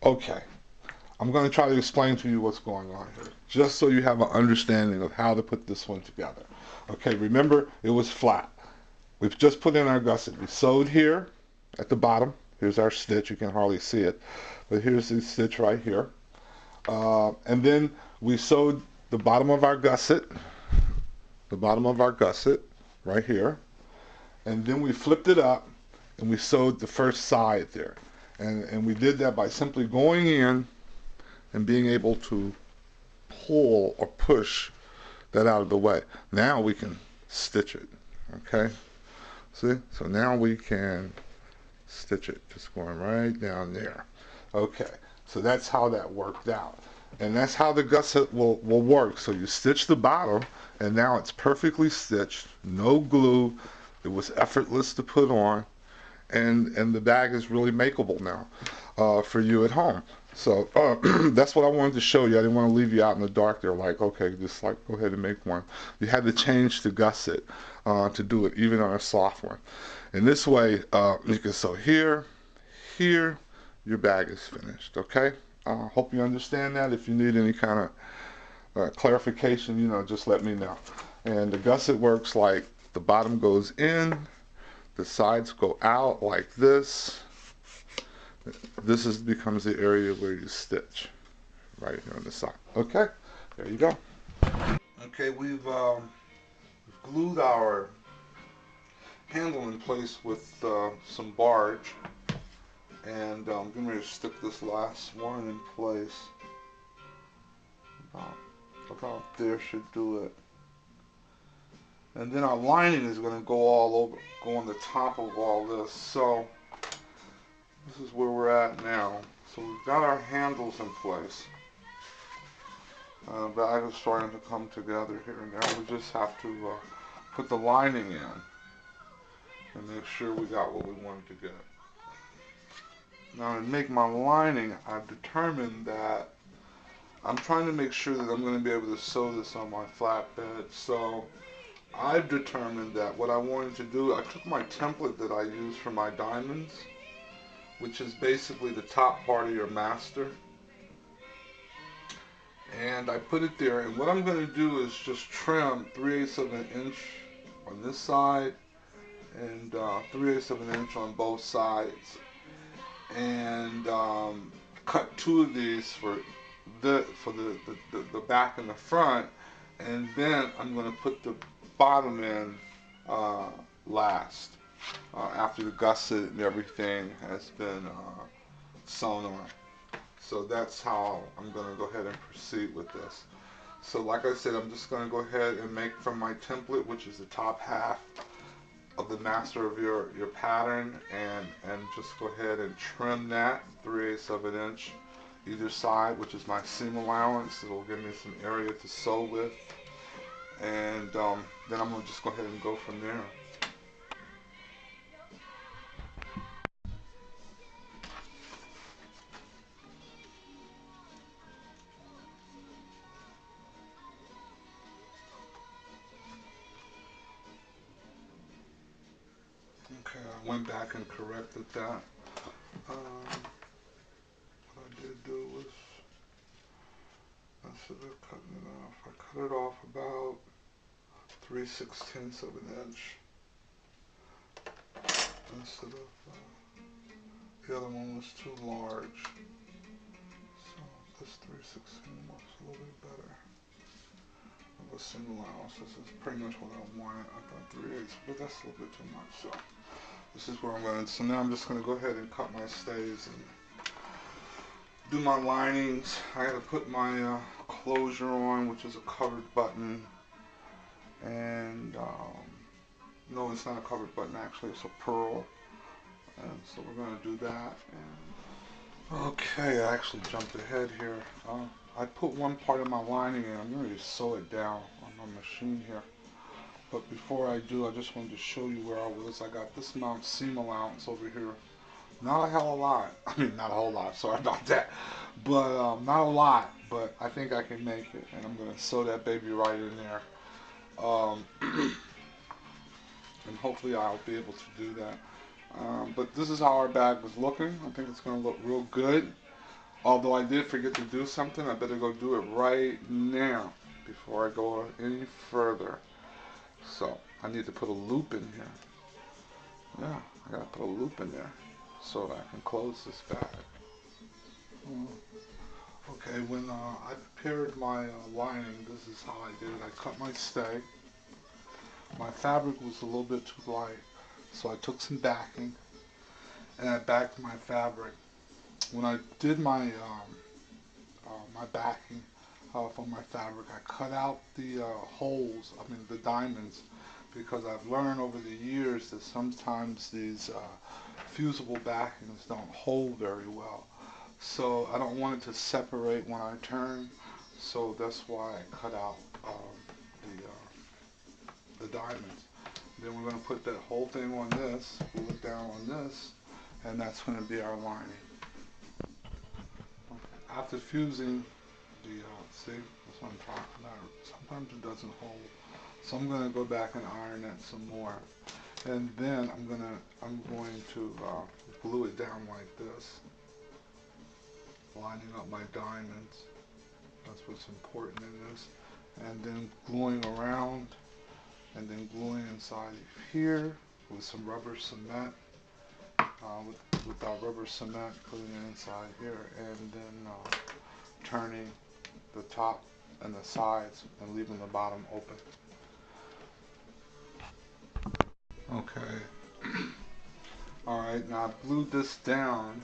Okay, I'm going to try to explain to you what's going on here, just so you have an understanding of how to put this one together. Okay, remember it was flat. We've just put in our gusset. We sewed here at the bottom. Here's our stitch. You can hardly see it, but here's the stitch right here. And then we sewed the bottom of our gusset, right here. And then we flipped it up and we sewed the first side there. And we did that by simply going in and being able to pull or push that out of the way. Now we can stitch it. Okay? See? So now we can stitch it. Just going right down there. Okay. So that's how that worked out. And that's how the gusset will work. So you stitch the bottom, and now it's perfectly stitched. No glue. It was effortless to put on. And the bag is really makeable now for you at home. So that's what I wanted to show you. I didn't want to leave you out in the dark there like, okay, just like go ahead and make one. You had to change the gusset to do it, even on a soft one. And this way, you can sew here, here, your bag is finished, okay? Hope you understand that. If you need any kind of clarification, just let me know. And the gusset works like the bottom goes in, the sides go out like this. This becomes the area where you stitch, right here on the side. Okay, there you go. Okay, we've glued our handle in place with some barge, and I'm going to stick this last one in place. About there should do it. And then our lining is going to go all over, go on the top of all this. So this is where we're at now. So we've got our handles in place. The bag is starting to come together here. Now we just have to put the lining in and make sure we got what we wanted to get. Now to make my lining, I've determined that I'm trying to make sure that I'm going to be able to sew this on my flatbed. So I've determined that what I wanted to do, I took my template that I use for my diamonds, which is basically the top part of your master, and I put it there. And what I'm going to do is just trim 3/8 of an inch on this side and 3/8 of an inch on both sides, and cut 2 of these for the back and the front, and then I'm going to put the bottom in last after the gusset and everything has been sewn on. So that's how I'm going to go ahead and proceed with this. So like I said, I'm just going to go ahead and make from my template, which is the top half of the master of your pattern, and just go ahead and trim that 3/8 of an inch either side, which is my seam allowance. It'll give me some area to sew with, and then I'm going to just go ahead and go from there. Okay, I went back and corrected that. What I did do was, instead of cutting it off, I cut it off about 3/16 of an inch instead of the other one was too large. So this 3/16 works a little bit better. Of a seam allowance. This is pretty much what I wanted. I thought 3/8, but that's a little bit too much. So this is where I'm going. So now I'm just going to go ahead and cut my stays and do my linings. I got to put my closure on, which is a covered button, and no, it's not a covered button actually, it's a pearl, and so we're going to do that. And okay, I actually jumped ahead here. I put one part of my lining in. I'm going to sew it down on my machine here, but before I do, I just wanted to show you where I was. I got this amount seam allowance over here. Not a hell of a lot. I mean, not a whole lot. Sorry about that. But not a lot. But I think I can make it. And I'm going to sew that baby right in there. And hopefully I'll be able to do that. But this is how our bag was looking. I think it's going to look real good. Although I did forget to do something, I better go do it right now before I go any further. So I need to put a loop in here. Yeah, I gotta put a loop in there so that I can close this bag. Mm. Okay, when I prepared my lining, this is how I did it. I cut my stay. My fabric was a little bit too light, so I took some backing and I backed my fabric. When I did my backing for my fabric, I cut out the holes, I mean the diamonds, because I've learned over the years that sometimes these fusible backings don't hold very well. So I don't want it to separate when I turn, so that's why I cut out the, the diamonds. Then we're going to put that whole thing on this, glue it down on this, and that's going to be our lining. Okay. After fusing the, see, that's what I'm talking about. Sometimes it doesn't hold. So I'm going to go back and iron it some more. And then I'm going to glue it down like this, lining up my diamonds. That's what's important in this. And then gluing around, and then gluing inside here with some rubber cement. With our rubber cement, putting it inside here, and then turning the top and the sides and leaving the bottom open. Okay. Alright, now I've glued this down,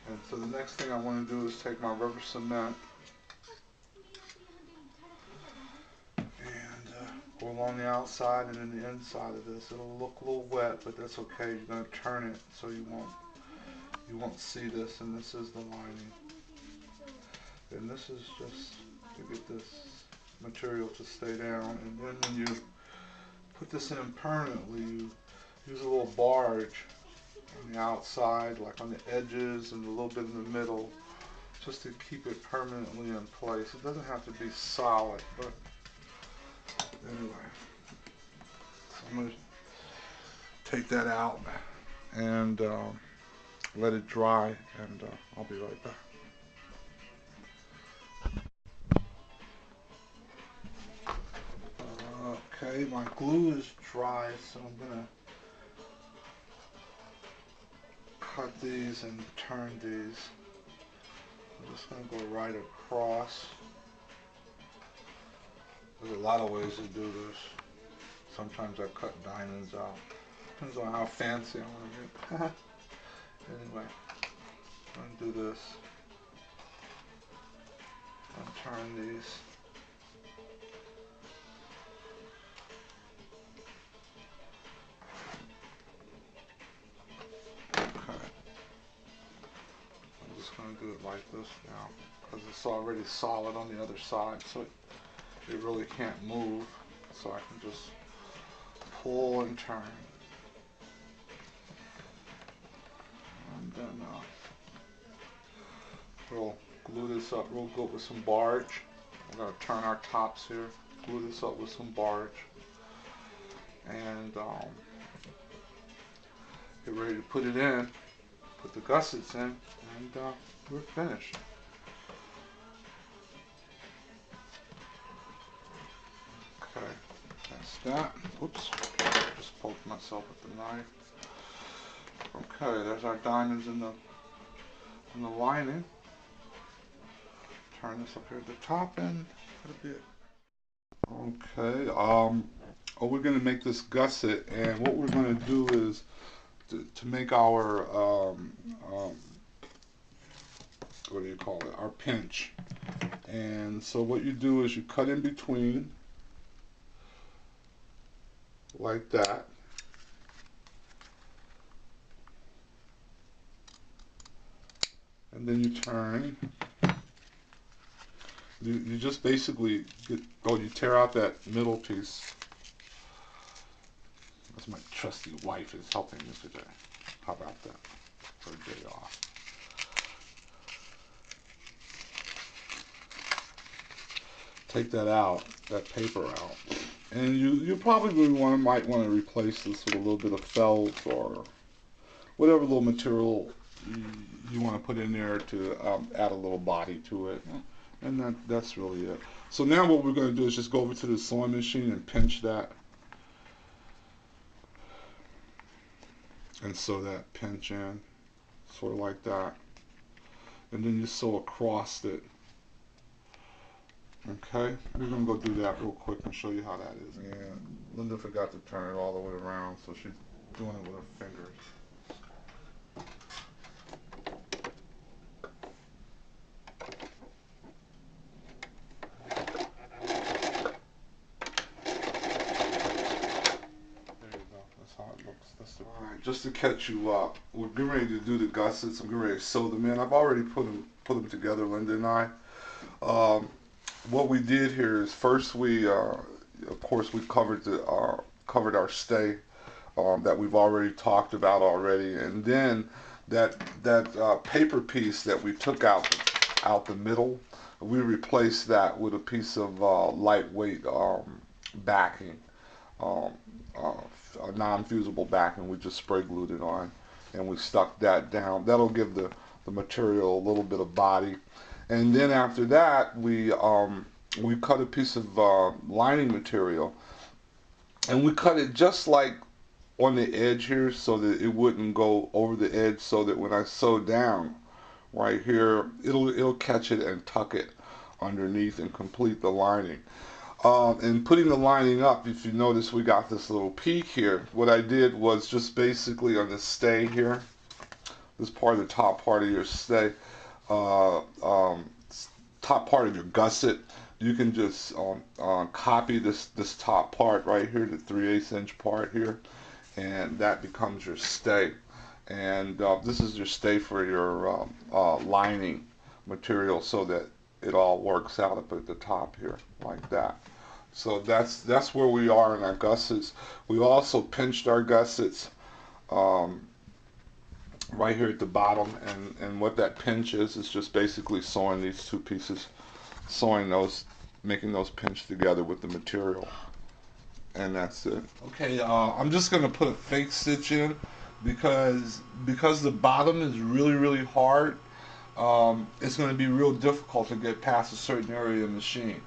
and so the next thing I want to do is take my rubber cement and go along the outside and then the inside of this. It'll look a little wet, but that's okay. You're going to turn it so you won't see this, and this is the lining. And this is just to get this material to stay down. And then when you put this in permanently, you use a little barge on the outside, like on the edges and a little bit in the middle, just to keep it permanently in place. It doesn't have to be solid, but anyway. So I'm going to take that out and let it dry, and I'll be right back. Okay, my glue is dry, so I'm going to cut these and turn these. I'm just going to go right across. There's a lot of ways to do this. Sometimes I cut diamonds out. Depends on how fancy I want to get. Anyway, I'm going to do this. And turn these. Okay. I'm just going to do it like this now, because it's already solid on the other side, so it really can't move. So I can just pull and turn. And then we'll glue this up real good with some barge. We're going to turn our tops here, glue this up with some barge, and get ready to put it in, put the gussets in, and we're finished. Okay, that's that. Whoops, just poked myself with the knife. Okay, there's our diamonds in the lining. Turn this up here at the top end a bit. Okay, we're going to make this gusset, and what we're going to do is to make our what do you call it? Our pinch. And so what you do is you cut in between like that. And then you turn. You just basically you tear out that middle piece. That's my trusty wife is helping me today. How about that? For a day off. Take that out, that paper out. And you probably might want to replace this with a little bit of felt or whatever little material you want to put in there to add a little body to it, and that's really it. So now what we're going to do is just go over to the sewing machine and pinch that, and sew that pinch in, sort of like that, and then you sew across it. Okay, we're gonna go do that real quick and show you how that is. And Linda forgot to turn it all the way around, so she's doing it with her fingers. There you go. That's how it looks. That's the. All right, just to catch you up, we're getting ready to do the gussets. I'm getting ready to sew them in. I've already put them together, Linda and I. What we did here is first we, of course, we covered our stay that we've already talked about already, and then that paper piece that we took out the middle, we replaced that with a piece of lightweight backing, a non-fusible backing. We just spray glued it on, and we stuck that down. That'll give the material a little bit of body. And then after that, we cut a piece of lining material, and we cut it just like on the edge here, so that it wouldn't go over the edge, so that when I sew down right here, it'll catch it and tuck it underneath and complete the lining. And putting the lining up, if you notice, we got this little peak here. What I did was just basically on the stay here, this part of the top part of your stay, top part of your gusset, you can just copy this top part right here, the 3/8 inch part here, and that becomes your stay. And this is your stay for your lining material, so that it all works out up at the top here like that. So that's where we are in our gussets. We also pinched our gussets right here at the bottom, and what that pinch is just basically sewing these two pieces, sewing those, making those pinch together with the material, and that's it. Okay, I'm just gonna put a fake stitch in because the bottom is really hard. It's going to be real difficult to get past a certain area of the machine.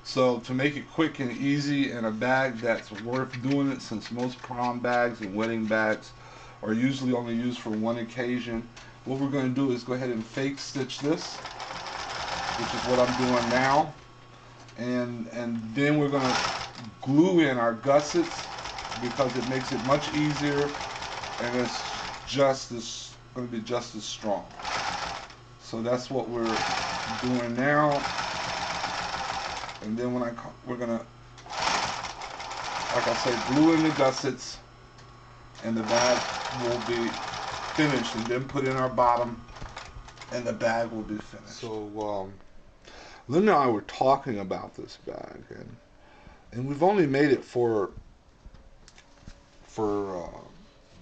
So to make it quick and easy in a bag that's worth doing it, since most prom bags and wedding bags are usually only used for one occasion, what we're going to do is go ahead and fake stitch this, which is what I'm doing now, and then we're going to glue in our gussets because it makes it much easier, and it's going to be just as strong. So that's what we're doing now, and then we're gonna, like I said, glue in the gussets, and the bag will be finished, and then put in our bottom, and the bag will be finished. So Linda and I were talking about this bag, and we've only made it for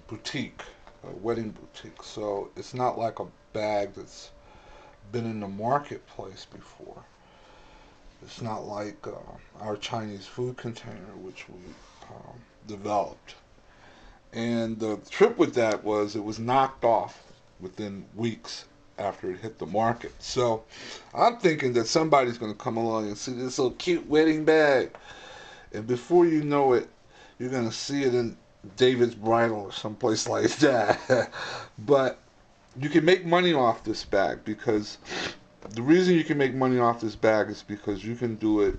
boutique, a wedding boutique. So it's not like a bag that's been in the marketplace before. It's not like our Chinese food container, which we developed. And the trip with that was it was knocked off within weeks after it hit the market. So I'm thinking that somebody's going to come along and see this little cute wedding bag, and before you know it, you're going to see it in David's Bridal or someplace like that. But you can make money off this bag, because the reason you can make money off this bag is because you can do it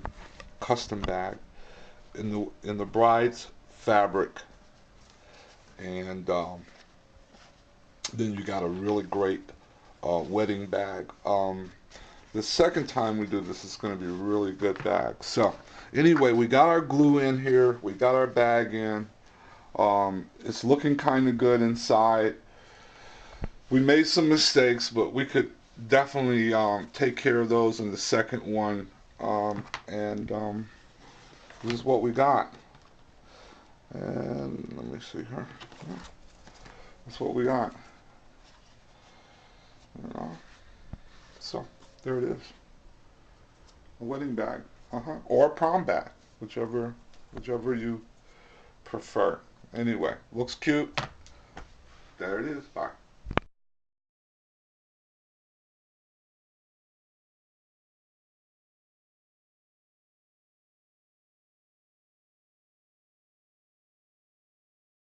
custom bag in the bride's fabric, and then you got a really great wedding bag. The second time we do this is going to be a really good bag. So anyway, we got our glue in here, we got our bag in. It's looking kind of good inside. We made some mistakes, but we could definitely take care of those in the second one. This is what we got. And let me see here. That's what we got. So there it is. A wedding bag, or a prom bag, whichever you prefer. Anyway, looks cute. There it is. Bye.